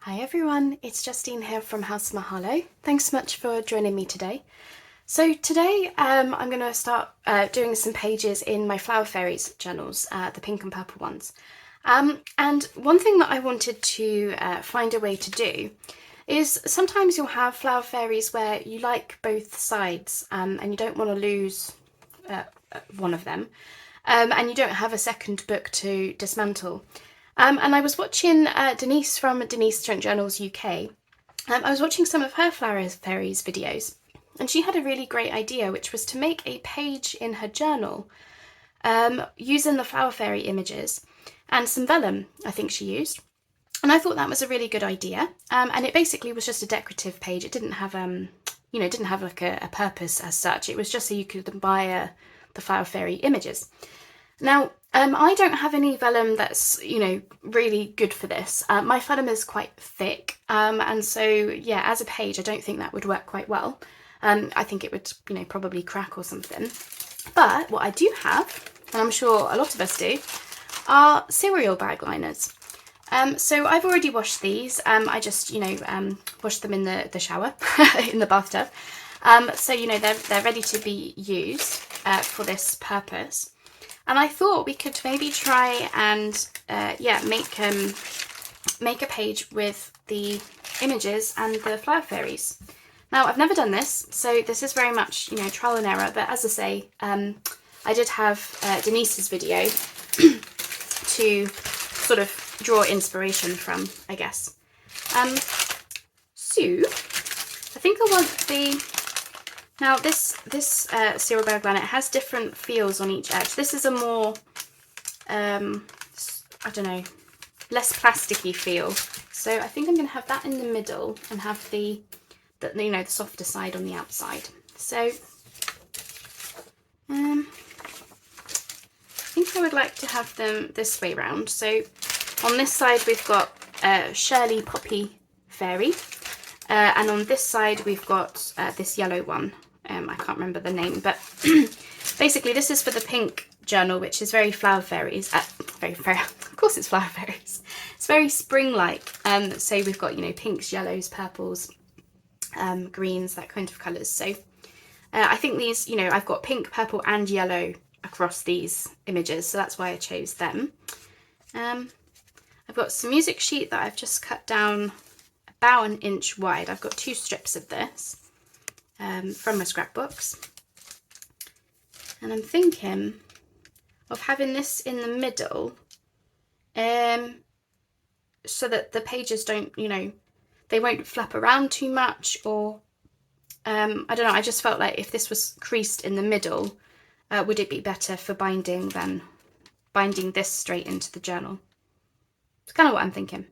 Hi everyone, it's Justine here from House Mahalo. Thanks so much for joining me today. So today I'm going to start doing some pages in my Flower Fairies journals, the pink and purple ones. And one thing that I wanted to find a way to do is sometimes you'll have Flower Fairies where you like both sides and you don't want to lose one of them, and you don't have a second book to dismantle. And I was watching Denise from Denise Trent Journals UK. I was watching some of her Flower Fairies videos, and she had a really great idea, which was to make a page in her journal using the Flower Fairy images and some vellum, I think she used. And I thought that was a really good idea. And it basically was just a decorative page. It didn't have, didn't have like a purpose as such. It was just so you could admire the Flower Fairy images. Now, I don't have any vellum that's, really good for this. My vellum is quite thick, and so, yeah, as a page, I don't think that would work quite well. I think it would, probably crack or something. But what I do have, and I'm sure a lot of us do, are cereal bag liners. So I've already washed these. I just, washed them in the shower, in the bathtub. So, they're ready to be used for this purpose. And I thought we could maybe try and, make a page with the images and the Flower Fairies. Now, I've never done this, so this is very much, trial and error. But as I say, I did have Denise's video to sort of draw inspiration from, I guess. So, I think I want the... Now this cereal bag liner, it has different feels on each edge. This is a more, I don't know, less plasticky feel. So I think I'm going to have that in the middle and have the softer side on the outside. So I think I would like to have them this way round. So on this side we've got Shirley Poppy Fairy, and on this side we've got this yellow one. I can't remember the name, but basically this is for the pink journal, which is very Flower Fairies. Of course it's Flower Fairies. It's very spring-like. So we've got, pinks, yellows, purples, greens, that kind of colours. So I think these, I've got pink, purple and yellow across these images, so that's why I chose them. I've got some music sheet that I've just cut down about 1 inch wide. I've got 2 strips of this. From my scrapbooks, and I'm thinking of having this in the middle, so that the pages don't, they won't flap around too much, or I don't know, I just felt like if this was creased in the middle, would it be better for binding than binding this straight into the journal? It's kind of what I'm thinking.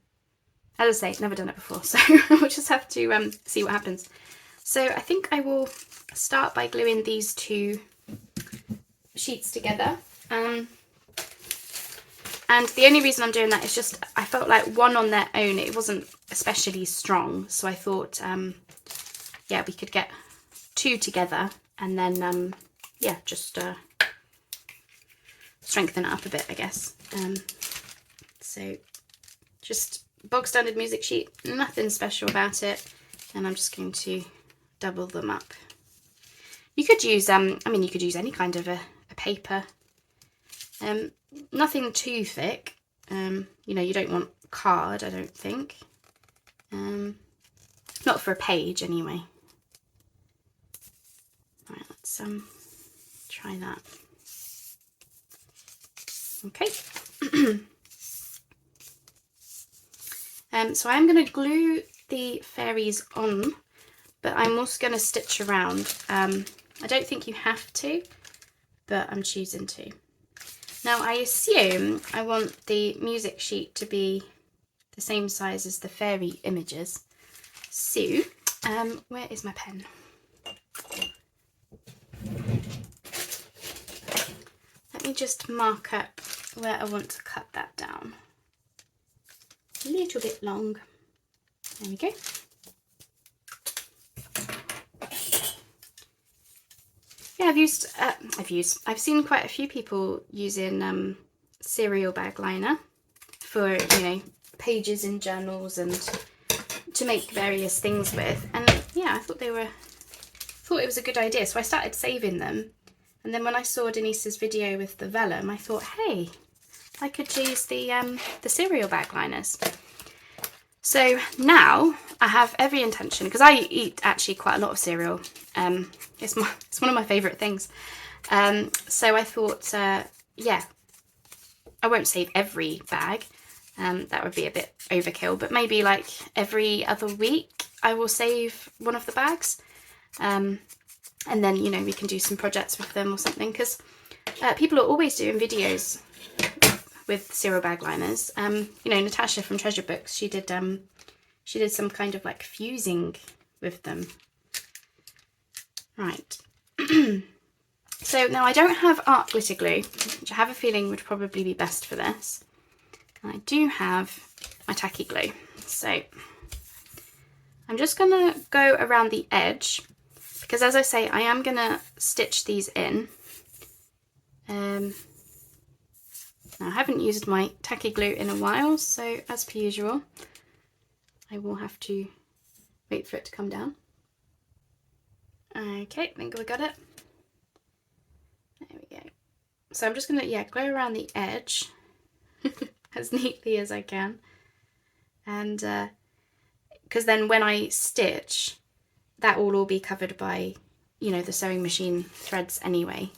As I say, never done it before, so we'll just have to see what happens. So I think I will start by gluing these 2 sheets together. And the only reason I'm doing that is just I felt like one on their own, it wasn't especially strong. So I thought, we could get 2 together and then, just strengthen it up a bit, I guess. So just bog standard music sheet, nothing special about it. And I'm just going to double them up. You could use, you could use any kind of a paper. Nothing too thick. You don't want card, I don't think. Not for a page, anyway. All right, let's try that. Okay. So I'm going to glue the fairies on, but I'm also going to stitch around. I don't think you have to, but I'm choosing to. Now I assume I want the music sheet to be the same size as the fairy images. So, where is my pen? Let me just mark up where I want to cut that down. A little bit long. There we go. Yeah, I've seen quite a few people using cereal bag liner for, pages in journals and to make various things with. And yeah, I thought it was a good idea. So I started saving them. And then when I saw Denise's video with the vellum, I thought, hey, I could use the cereal bag liners. So now I have every intention, because I eat actually quite a lot of cereal. It's one of my favourite things. So I thought, yeah, I won't save every bag. That would be a bit overkill, but maybe like every other week I will save one of the bags. And then, you know, we can do some projects with them or something, because people are always doing videos with cereal bag liners. You know, Natasha from Treasure Books, she did some kind of like fusing with them. Right. So now I don't have art glitter glue, which I have a feeling would probably be best for this. I do have my tacky glue. So I'm just gonna go around the edge, because as I say, I am gonna stitch these in. Now I haven't used my tacky glue in a while, so as per usual, I will have to wait for it to come down. Okay, I think we got it. There we go. So I'm just gonna, yeah, go around the edge as neatly as I can. And because then when I stitch, that will all be covered by, you know, the sewing machine threads anyway.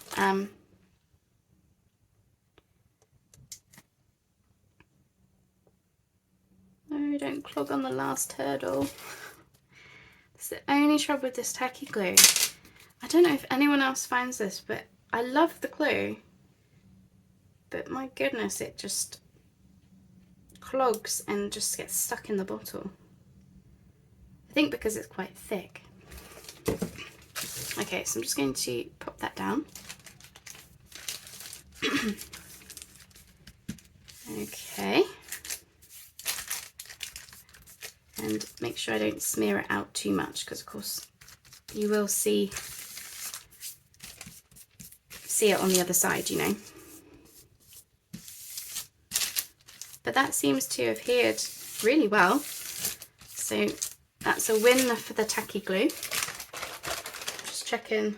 No, don't clog on the last hurdle. It's the only trouble with this tacky glue. I don't know if anyone else finds this, but I love the glue. But my goodness, it just clogs and just gets stuck in the bottle. I think because it's quite thick. Okay, so I'm just going to pop that down. Okay. And make sure I don't smear it out too much, because of course you will see it on the other side, you know. But that seems to have adhered really well. So that's a win for the tacky glue. Just checking.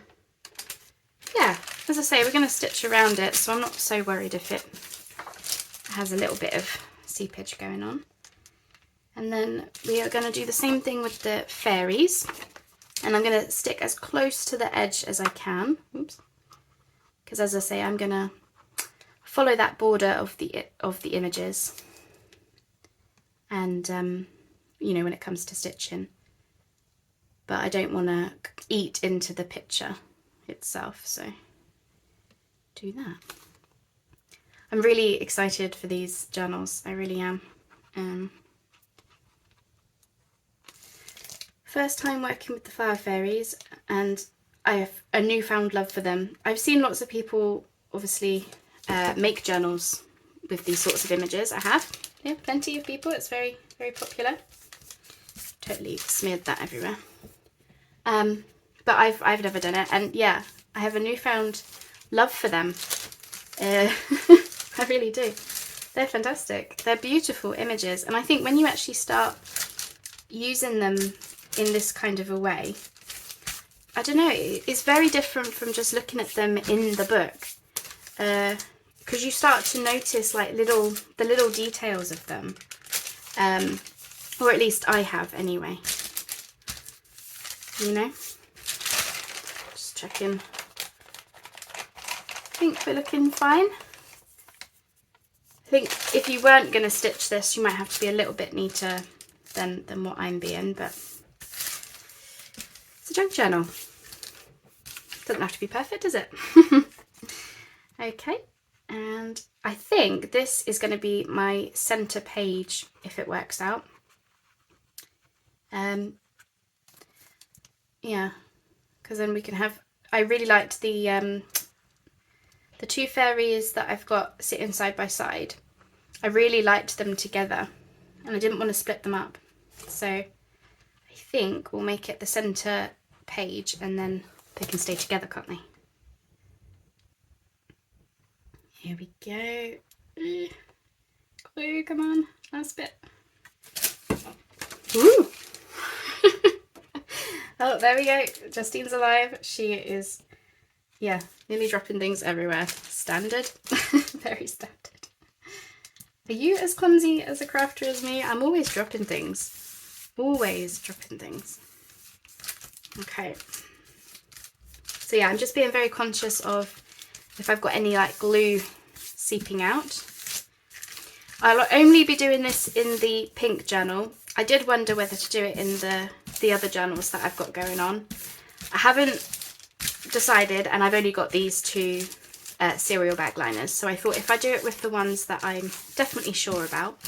Yeah, as I say, we're going to stitch around it, so I'm not so worried if it has a little bit of seepage going on. And then we are going to do the same thing with the fairies. And I'm going to stick as close to the edge as I can. Oops. Because as I say, I'm going to follow that border of the images. And, you know, when it comes to stitching. But I don't want to eat into the picture itself, so do that. I'm really excited for these journals. I really am. First time working with the Flower Fairies, and I have a newfound love for them. I've seen lots of people obviously make journals with these sorts of images. I have, yeah, plenty of people. It's very, very popular. Totally smeared that everywhere. But I've never done it, and yeah, I have a newfound love for them. I really do. They're fantastic. They're beautiful images, and I think when you actually start using them in this kind of a way, I don't know, it's very different from just looking at them in the book, because you start to notice like the little details of them, or at least I have anyway, you know. Just checking. I think we're looking fine. I think if you weren't going to stitch this, you might have to be a little bit neater than what I'm being, but it's a junk journal. Doesn't have to be perfect, does it? Okay, and I think this is going to be my centre page if it works out. Yeah, because then we can have, I really liked the two fairies that I've got sitting side by side. I really liked them together and I didn't want to split them up. So I think we'll make it the centre page and then they can stay together, can't they? Here we go. Glue, come on, last bit. Ooh, Oh, there we go. Justine's alive. She is, yeah, nearly dropping things everywhere. Standard. Very standard. Are you as clumsy as a crafter as me? I'm always dropping things. Always dropping things. Okay. So yeah, I'm just being very conscious of if I've got any like glue seeping out. I'll only be doing this in the pink journal. I did wonder whether to do it in the other journals that I've got going on. I haven't decided, and I've only got these two cereal bag liners, so I thought if I do it with the ones that I'm definitely sure about,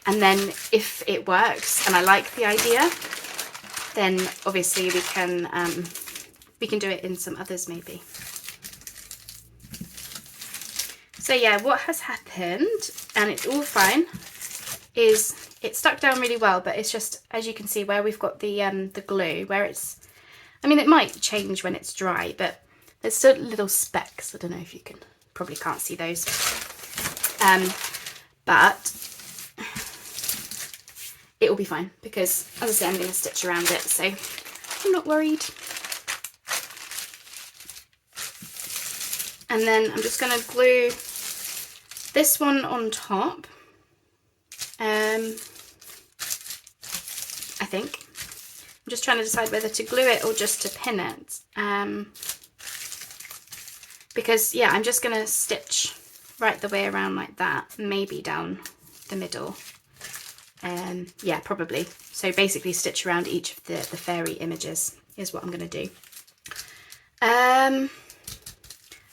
and then if it works and I like the idea, then obviously we can do it in some others maybe. So yeah, what has happened, and it's all fine, is it stuck down really well, but it's just, as you can see, where we've got the glue, where it's, I mean, it might change when it's dry, but there's still little specks. I don't know if you can, probably can't see those. But it will be fine because, as I say, I'm going to stitch around it, so I'm not worried. And then I'm just going to glue this one on top, I think. I'm just trying to decide whether to glue it or just to pin it. Because, yeah, I'm just going to stitch right the way around like that, maybe down the middle. Yeah, probably. So basically stitch around each of the fairy images is what I'm going to do. I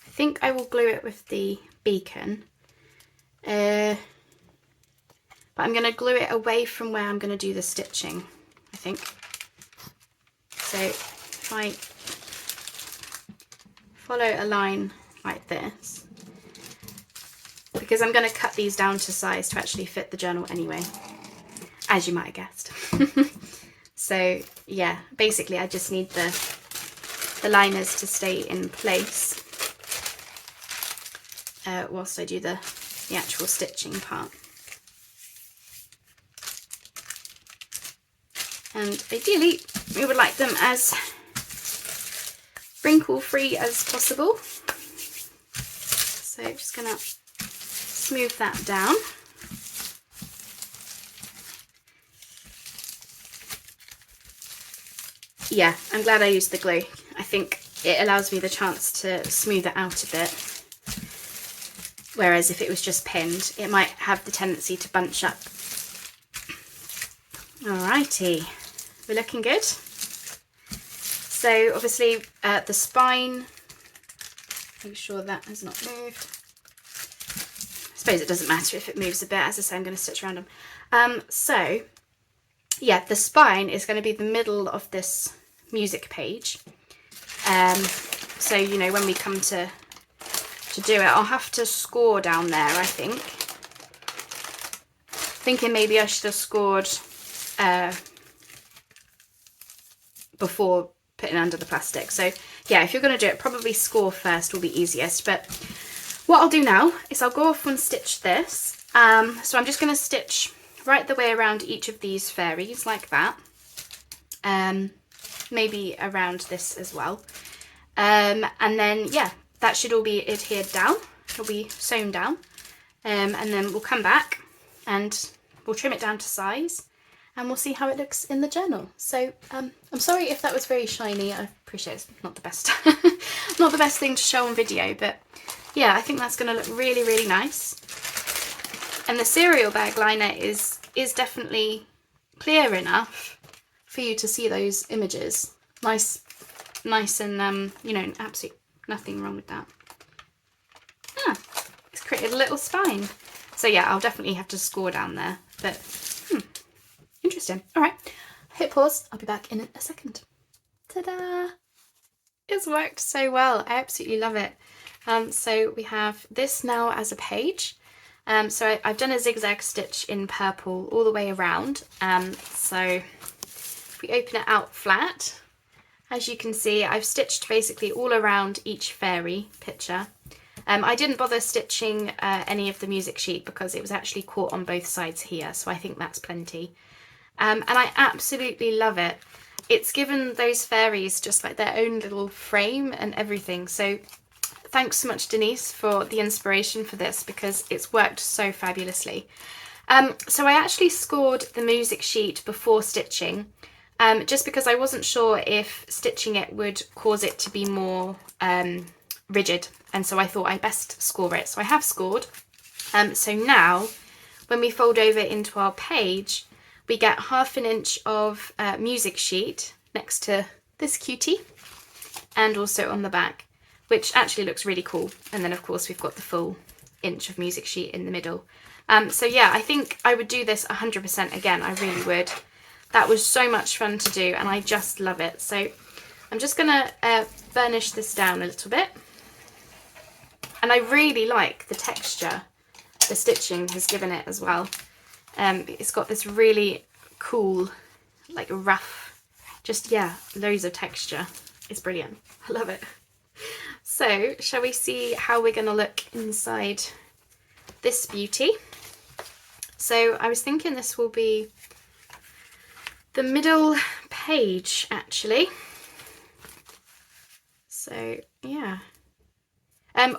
think I will glue it with the beacon. But I'm going to glue it away from where I'm going to do the stitching, I think. So if I follow a line like this, because I'm going to cut these down to size to actually fit the journal anyway, as you might have guessed. So yeah, basically I just need the liners to stay in place whilst I do the actual stitching part. And ideally we would like them as wrinkle free as possible. So I'm just going to smooth that down. Yeah, I'm glad I used the glue. I think it allows me the chance to smooth it out a bit. Whereas if it was just pinned, it might have the tendency to bunch up. Alrighty, we're looking good. So obviously the spine, make sure that has not moved. I suppose it doesn't matter if it moves a bit. As I say, I'm going to stitch around them. So yeah, the spine is going to be the middle of this music page. So, you know, when we come to do it, I'll have to score down there, I think. Thinking maybe I should have scored before putting under the plastic. So yeah, if you're going to do it, probably score first will be easiest. But what I'll do now is I'll go off and stitch this. So I'm just going to stitch right the way around each of these fairies like that. Maybe around this as well. And then yeah, that should all be adhered down. It'll be sewn down. And then we'll come back and we'll trim it down to size and we'll see how it looks in the journal. So I'm sorry if that was very shiny. I appreciate it's not the best not the best thing to show on video, but yeah, I think that's going to look really, really nice. And the cereal bag liner is definitely clear enough for you to see those images. Nice and you know, absolutely nothing wrong with that. Ah, it's created a little spine. So yeah, I'll definitely have to score down there, but interesting. All right, hit pause. I'll be back in a second. Ta-da! It's worked so well. I absolutely love it. So we have this now as a page. So I've done a zigzag stitch in purple all the way around. So if we open it out flat, as you can see, I've stitched basically all around each fairy picture. I didn't bother stitching any of the music sheet because it was actually caught on both sides here, so I think that's plenty. and I absolutely love it. It's given those fairies just like their own little frame and everything. So thanks so much, Denise, for the inspiration for this, because it's worked so fabulously. So I actually scored the music sheet before stitching, just because I wasn't sure if stitching it would cause it to be more rigid, and so I thought I best score it. So I have scored. So now when we fold over into our page, we get 1/2 inch of music sheet next to this cutie, and also on the back, which actually looks really cool. And then of course we've got the full inch of music sheet in the middle. So yeah, I think I would do this 100% again. I really would. That was so much fun to do, and I just love it. So I'm just gonna burnish this down a little bit. And I really like the texture the stitching has given it as well. It's got this really cool, like rough, just, yeah, loads of texture. It's brilliant. I love it. So shall we see how we're gonna look inside this beauty? So I was thinking this will be the middle page, actually. So yeah.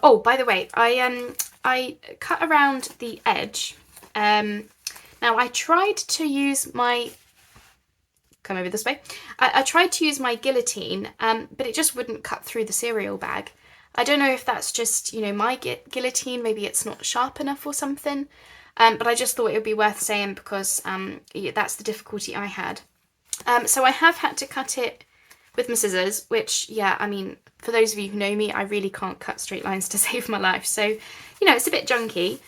Oh, by the way, I cut around the edge. Now I tried to use my, come over this way. I tried to use my guillotine, but it just wouldn't cut through the cereal bag. I don't know if that's just, you know, my guillotine, maybe it's not sharp enough or something. But I just thought it would be worth saying, because yeah, that's the difficulty I had. So I have had to cut it with my scissors, which, yeah, I mean, for those of you who know me, I really can't cut straight lines to save my life. So, you know, it's a bit junky,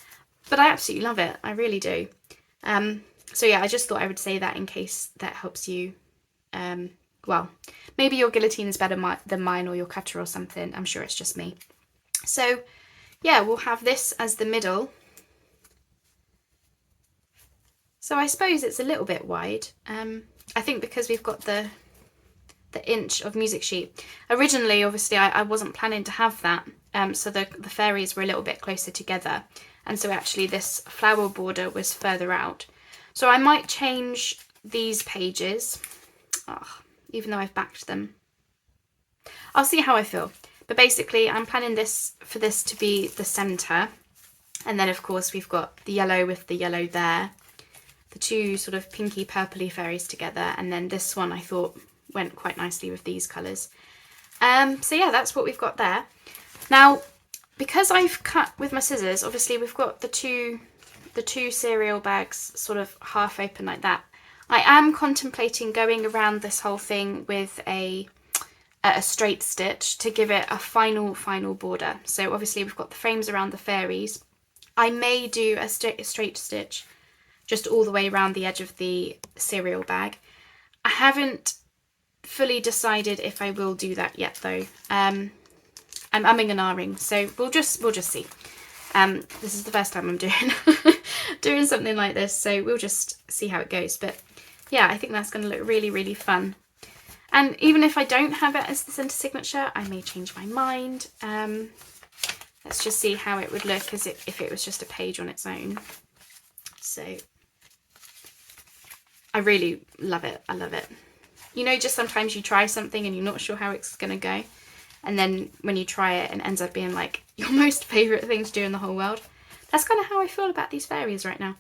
but I absolutely love it. I really do. So yeah, I just thought I would say that in case that helps you. Well, maybe your guillotine is better than mine, or your cutter or something. I'm sure it's just me. So yeah, we'll have this as the middle. So I suppose it's a little bit wide. I think because we've got the inch of music sheet. Originally, obviously, I wasn't planning to have that, so the fairies were a little bit closer together, and so actually this flower border was further out. So I might change these pages, even though I've backed them. I'll see how I feel, but basically I'm planning for this to be the centre, and then of course we've got the yellow with the yellow there, the two sort of pinky purpley fairies together, and then this one I thought went quite nicely with these colours. So yeah, that's what we've got there. Now, because I've cut with my scissors, obviously we've got the two cereal bags sort of half open like that. I am contemplating going around this whole thing with a straight stitch to give it a final border. So obviously we've got the frames around the fairies. I may do a straight stitch just all the way around the edge of the cereal bag. I haven't fully decided if I will do that yet, though. I'm umming and ahhing, so we'll just see. This is the first time I'm doing something like this, so we'll just see how it goes. But yeah, I think that's going to look really, really fun. And even if I don't have it as the centre signature, I may change my mind. Let's just see how it would look as if it was just a page on its own. So I really love it. I love it. You know, just sometimes you try something and you're not sure how it's going to go. And then when you try it, it ends up being like your most favourite thing to do in the whole world. That's kind of how I feel about these fairies right now.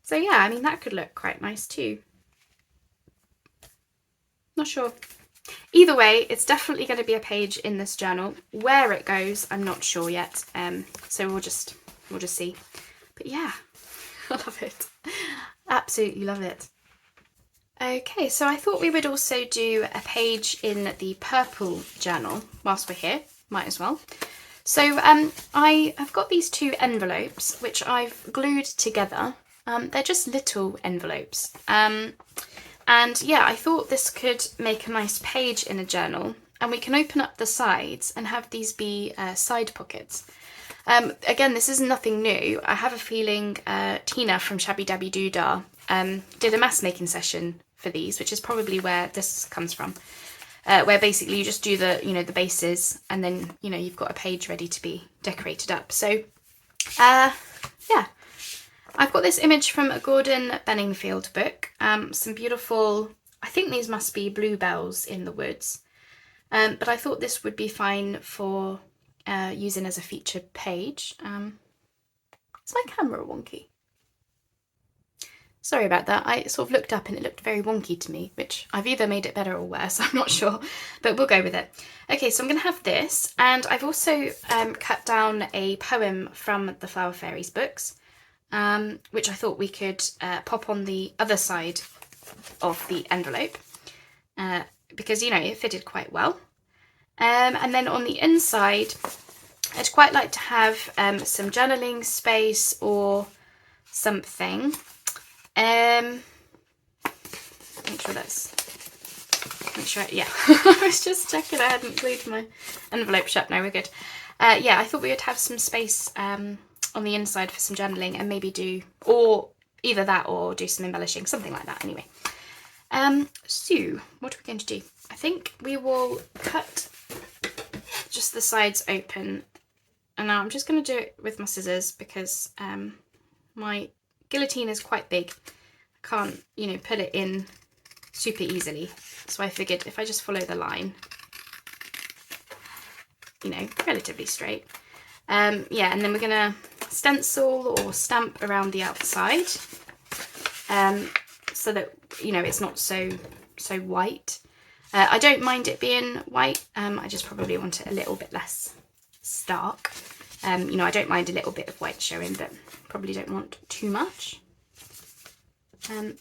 So yeah, I mean, that could look quite nice too. Not sure. Either way, it's definitely going to be a page in this journal. Where it goes, I'm not sure yet. So we'll just see. But yeah, I love it. Absolutely love it. Okay, so I thought we would also do a page in the purple journal whilst we're here, might as well. So I have got these two envelopes which I've glued together. They're just little envelopes. And yeah, I thought this could make a nice page in a journal, and we can open up the sides and have these be side pockets. Again, this is nothing new. I have a feeling Tina from Shabby Dabby Doodah did a mask making session for these, which is probably where this comes from, where basically you just do the bases, and then you've got a page ready to be decorated up. So yeah, I've got this image from a Gordon Benningfield book, some beautiful, I think these must be bluebells in the woods, but I thought this would be fine for using as a featured page. Is my camera wonky? Sorry about that, I sort of looked up and it looked very wonky to me, which I've either made it better or worse, I'm not sure, but we'll go with it. Okay, so I'm going to have this, and I've also cut down a poem from the Flower Fairies books, which I thought we could pop on the other side of the envelope, because, you know, it fitted quite well. And then on the inside, I'd quite like to have some journaling space or something. Make sure, yeah, I was just checking I hadn't glued my envelope shut. No, we're good. Yeah, I thought we would have some space on the inside for some journaling, and maybe do, or either that or do some embellishing, something like that anyway. So, what are we going to do? I think we will cut just the sides open, and now I'm just going to do it with my scissors because my guillotine is quite big. I can't, you know, put it in super easily, so I figured if I just follow the line, you know, relatively straight. Yeah, and then we're gonna stencil or stamp around the outside, so that, you know, it's not so white. I don't mind it being white, I just probably want it a little bit less stark. You know, I don't mind a little bit of white showing, but probably don't want too much. And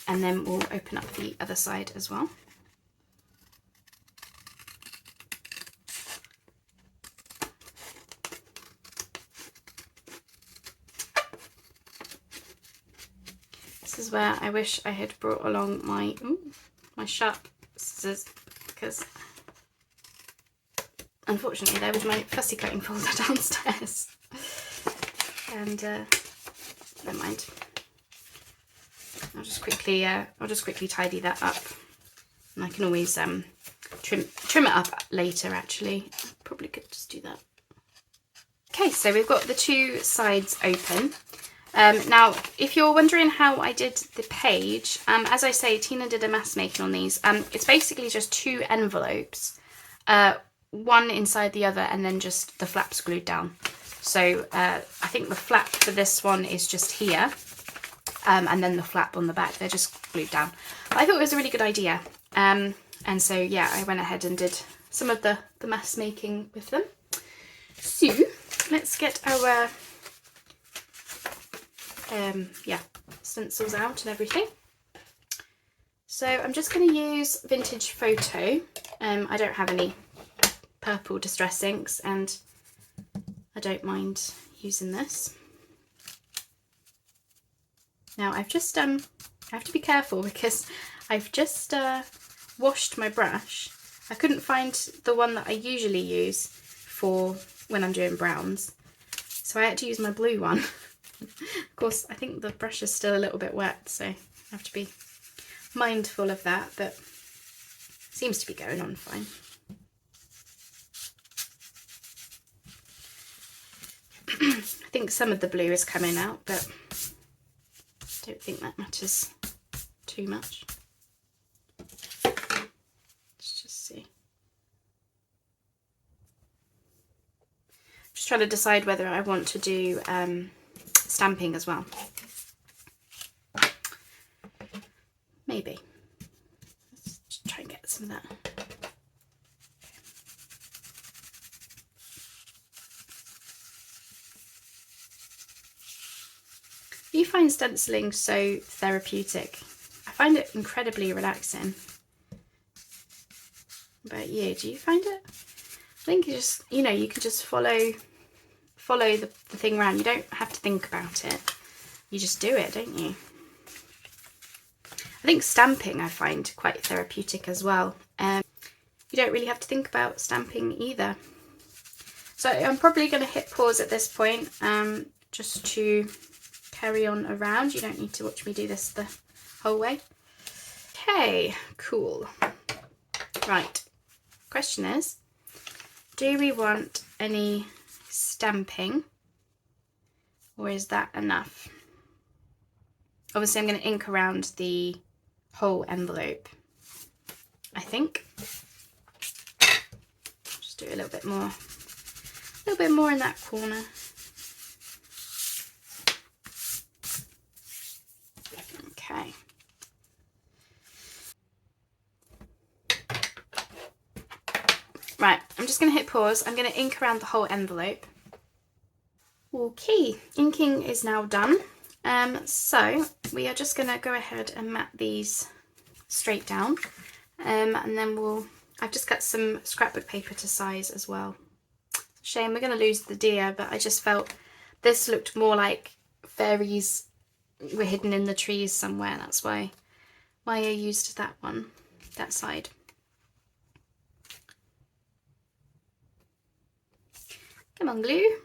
then we'll open up the other side as well. This is where I wish I had brought along my sharp scissors, because unfortunately there was my fussy cutting folder downstairs. And never mind. I'll just quickly tidy that up, and I can always trim it up later. Actually, probably could just do that. Okay, so we've got the two sides open. Now, if you're wondering how I did the page, as I say, Tina did a mass making on these. It's basically just two envelopes, one inside the other, and then just the flaps glued down. So I think the flap for this one is just here, and then the flap on the back, they're just glued down. But I thought it was a really good idea, and so yeah, I went ahead and did some of the mass making with them. So let's get our stencils out and everything. So I'm just going to use Vintage Photo. I don't have any purple distress inks, and I don't mind using this. Now I've just I have to be careful because I've just washed my brush. I couldn't find the one that I usually use for when I'm doing browns, so I had to use my blue one. Of course, I think the brush is still a little bit wet, so I have to be mindful of that, but it seems to be going on fine. I think some of the blue is coming out, but I don't think that matters too much. Let's just see. Just trying to decide whether I want to do stamping as well. Maybe. Let's just try and get some of that. Do you find stenciling so therapeutic? I find it incredibly relaxing. What about you? Do you find it? I think you just, you know, you can just follow the thing around. You don't have to think about it. You just do it, don't you? I think stamping I find quite therapeutic as well. You don't really have to think about stamping either. So I'm probably going to hit pause at this point, just to carry on around. You don't need to watch me do this the whole way. Okay, cool. Right, question is, do we want any stamping Or is that enough? Obviously I'm going to ink around the whole envelope, I think. Just do a little bit more in that corner. Okay. Right, I'm just going to hit pause. I'm going to ink around the whole envelope. Okay, inking is now done. So we are just going to go ahead and mat these straight down. And then I've just got some scrapbook paper to size as well. Shame we're going to lose the deer, but I just felt this looked more like fairies were hidden in the trees somewhere. That's why I used that one, that side. Come on, glue.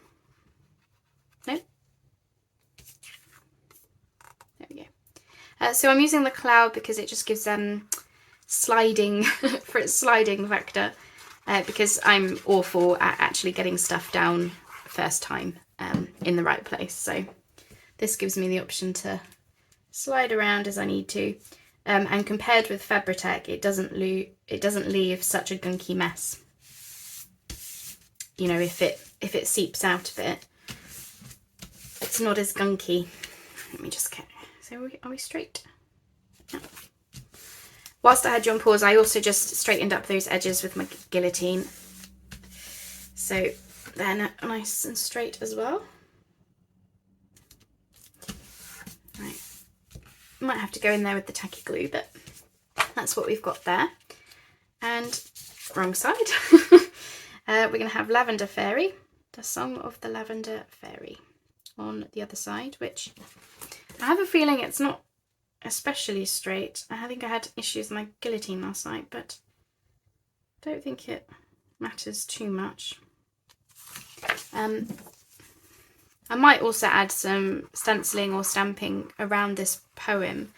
Nope. There we go. So I'm using the cloud because it just gives sliding for its sliding vector, because I'm awful at actually getting stuff down first time in the right place. So this gives me the option to slide around as I need to. And compared with Fabri-Tac, it doesn't leave such a gunky mess. You know, if it seeps out a bit, it's not as gunky. Let me just get. So are we straight? No. Whilst I had you on pause, I also just straightened up those edges with my guillotine, so they're nice and straight as well. Right, might have to go in there with the tacky glue, but that's what we've got there. And wrong side. We're going to have Lavender Fairy, the Song of the Lavender Fairy, on the other side, which I have a feeling it's not especially straight. I think I had issues with my guillotine last night, but I don't think it matters too much. I might also add some stenciling or stamping around this poem,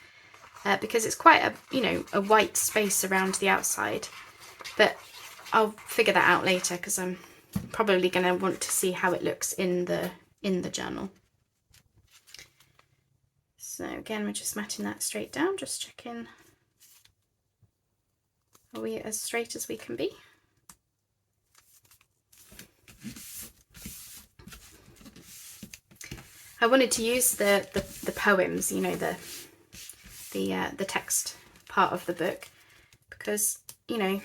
because it's quite a white space around the outside, but I'll figure that out later because I'm probably going to want to see how it looks in the journal. So again, we're just matting that straight down, just checking, are we as straight as we can be? I wanted to use the poems, you know, the text part of the book, because, you know,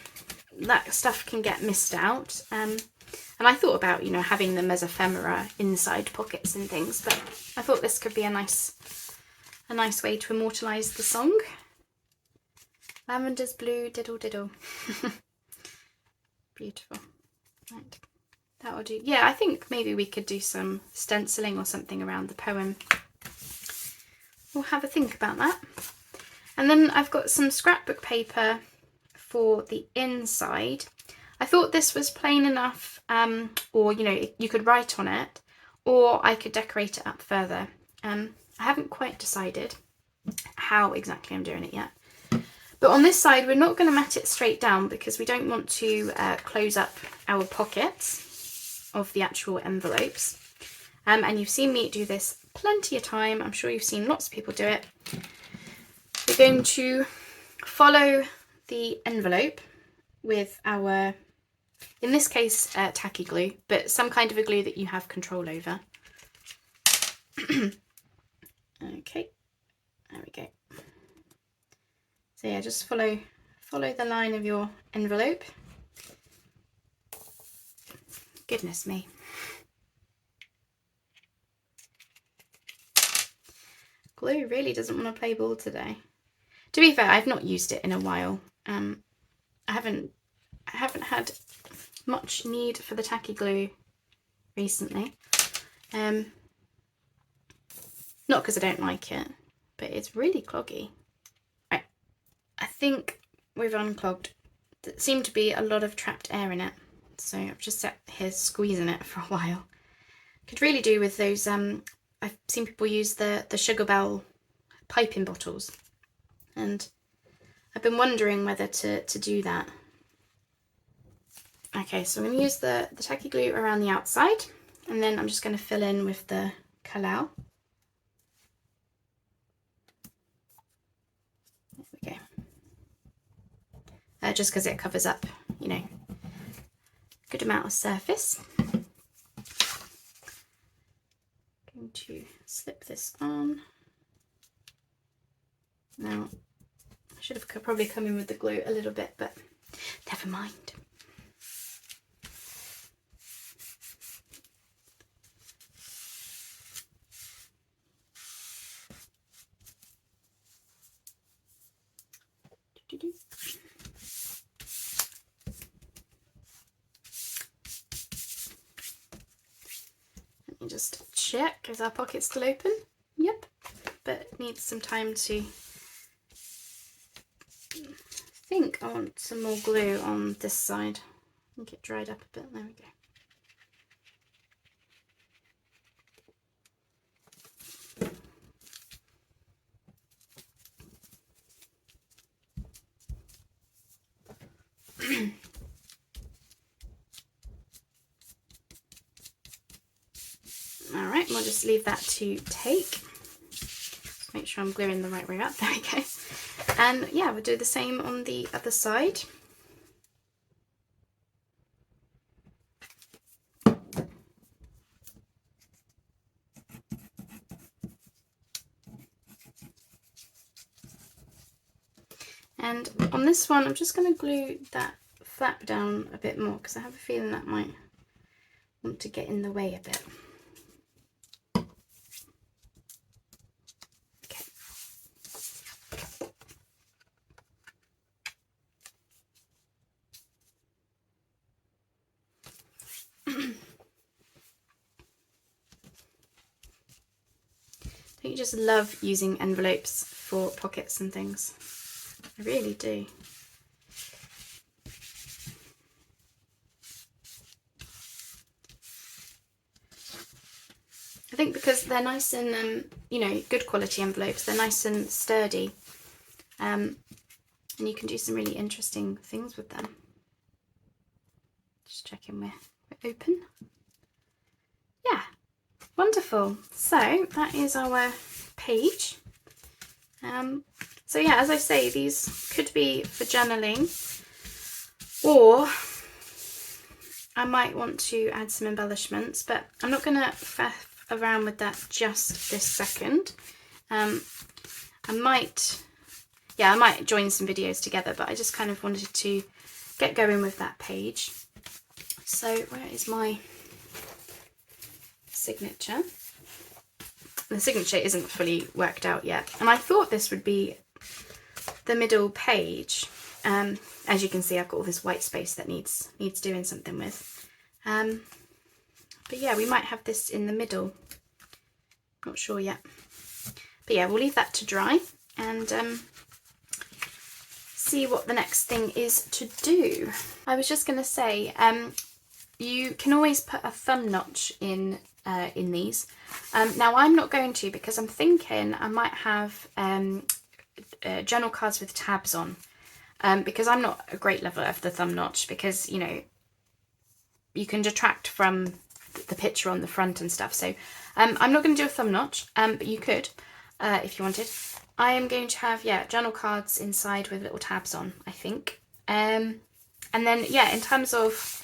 that stuff can get missed out. And I thought about, you know, having them as ephemera inside pockets and things, but I thought this could be a nice way to immortalise the song. Lavender's blue, diddle diddle. Beautiful. Right, that will do. Yeah, I think maybe we could do some stenciling or something around the poem. We'll have a think about that. And then I've got some scrapbook paper for the inside. I thought this was plain enough, or, you know, you could write on it, or I could decorate it up further. I haven't quite decided how exactly I'm doing it yet. But on this side, we're not going to mat it straight down because we don't want to close up our pockets of the actual envelopes. And you've seen me do this plenty of time. I'm sure you've seen lots of people do it. We're going to follow the envelope with our, in this case, tacky glue, but some kind of a glue that you have control over. Okay, there we go. So yeah, just follow the line of your envelope. Goodness me. Glue really doesn't want to play ball today. To be fair, I've not used it in a while. I haven't had much need for the tacky glue recently. Not because I don't like it, but it's really cloggy. Right, I think we've unclogged. There seemed to be a lot of trapped air in it, so I've just sat here squeezing it for a while. Could really do with those. I've seen people use the Sugar Bell piping bottles, and I've been wondering whether to do that. Okay, so I'm going to use the tacky glue around the outside, and then I'm just going to fill in with the Kalau. There we go. Just because it covers up, you know, a good amount of surface. Going to slip this on. Now, I should have probably come in with the glue a little bit, but never mind. Let me just check, is our pocket still open? Yep, but needs some time to... I think I want some more glue on this side. I think it dried up a bit. There we go. Alright, we'll just leave that to take. Make sure I'm gluing the right way up. There we go. And yeah, we'll do the same on the other side. And on this one, I'm just going to glue that flap down a bit more because I have a feeling that might want to get in the way a bit. Don't you just love using envelopes for pockets and things? I really do. I think because they're nice and, you know, good quality envelopes, they're nice and sturdy, and you can do some really interesting things with them. Just checking we're open. Yeah, wonderful. So that is our page. So yeah, as I say, these could be for journaling, or I might want to add some embellishments, but I'm not going to faff around with that just this second. I might join some videos together, but I just kind of wanted to get going with that page. So where is my signature? The signature isn't fully worked out yet, and I thought this would be the middle page. As you can see, I've got all this white space that needs doing something with. But yeah, we might have this in the middle. Not sure yet. But yeah, we'll leave that to dry and see what the next thing is to do. I was just going to say, you can always put a thumb notch in these. Now I'm not going to, because I'm thinking I might have journal cards with tabs on, because I'm not a great lover of the thumb notch, because, you know, you can detract from the picture on the front and stuff. So I'm not going to do a thumb notch, but you could if you wanted. I am going to have, yeah, journal cards inside with little tabs on, I think. And then, yeah, in terms of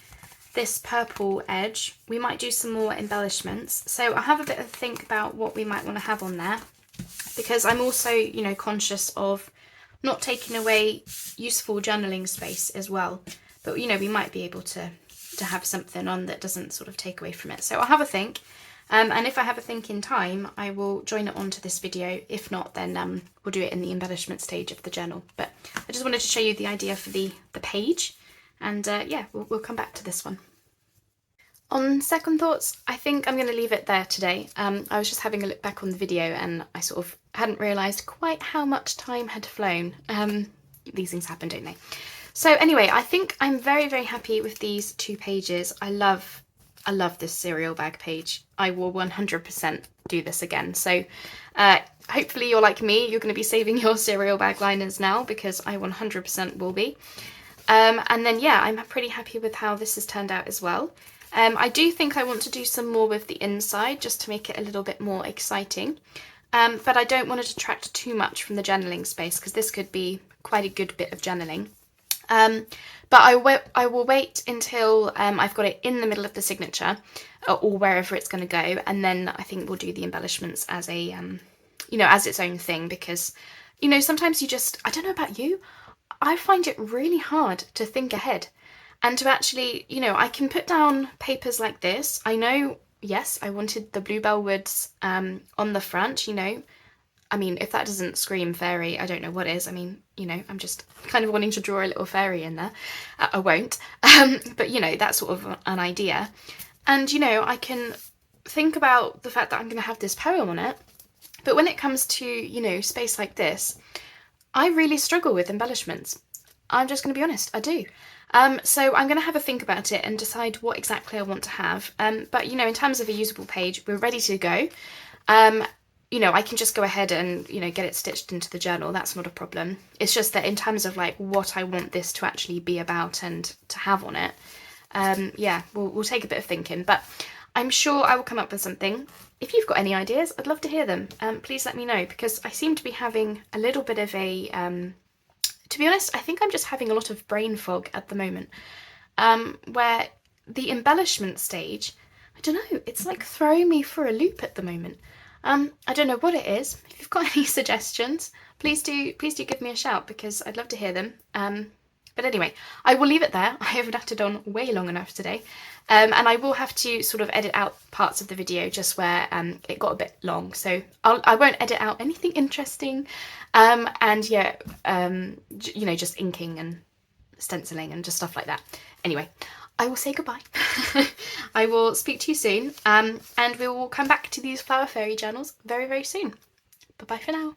this purple edge, we might do some more embellishments. So I'll have a bit of a think about what we might want to have on there, because I'm also, you know, conscious of not taking away useful journaling space as well. But, you know, we might be able to have something on that doesn't sort of take away from it. So I'll have a think. And if I have a think in time, I will join it onto this video. If not, then we'll do it in the embellishment stage of the journal. But I just wanted to show you the idea for the page. And yeah, we'll come back to this one. On second thoughts, I think I'm going to leave it there today. I was just having a look back on the video and I sort of hadn't realised quite how much time had flown. These things happen, don't they? So anyway, I think I'm very, very happy with these two pages. I love this cereal bag page. I will 100% do this again. So hopefully you're like me, you're going to be saving your cereal bag liners now, because I 100% will be. And then yeah, I'm pretty happy with how this has turned out as well. I do think I want to do some more with the inside just to make it a little bit more exciting. But I don't want to detract too much from the journaling space because this could be quite a good bit of journaling. But I will wait until I've got it in the middle of the signature or wherever it's going to go, and then I think we'll do the embellishments as a, as its own thing, because, sometimes I don't know about you, I find it really hard to think ahead and to actually, I can put down papers like this. I know, yes, I wanted the Bluebell Woods on the front, I mean, if that doesn't scream fairy, I don't know what is. I mean, I'm just kind of wanting to draw a little fairy in there. I won't. But, that's sort of an idea. And, I can think about the fact that I'm going to have this poem on it. But when it comes to, space like this, I really struggle with embellishments. I'm just going to be honest, I do. So I'm going to have a think about it and decide what exactly I want to have. But, in terms of a usable page, we're ready to go. I can just go ahead and, get it stitched into the journal. That's not a problem. It's just that in terms of like what I want this to actually be about and to have on it, we'll take a bit of thinking, but I'm sure I will come up with something. If you've got any ideas, I'd love to hear them. Please let me know, because I seem to be having a little bit of a, to be honest, I think I'm just having a lot of brain fog at the moment, where the embellishment stage, I don't know, it's like throwing me for a loop at the moment. I don't know what it is. If you've got any suggestions, please do give me a shout, because I'd love to hear them. But anyway, I will leave it there. I have rattled on way long enough today. And I will have to sort of edit out parts of the video just where it got a bit long. So I won't edit out anything interesting. And yeah, just inking and stenciling and just stuff like that. Anyway, I will say goodbye. I will speak to you soon, and we will come back to these Flower Fairy journals very, very soon. Bye-bye for now.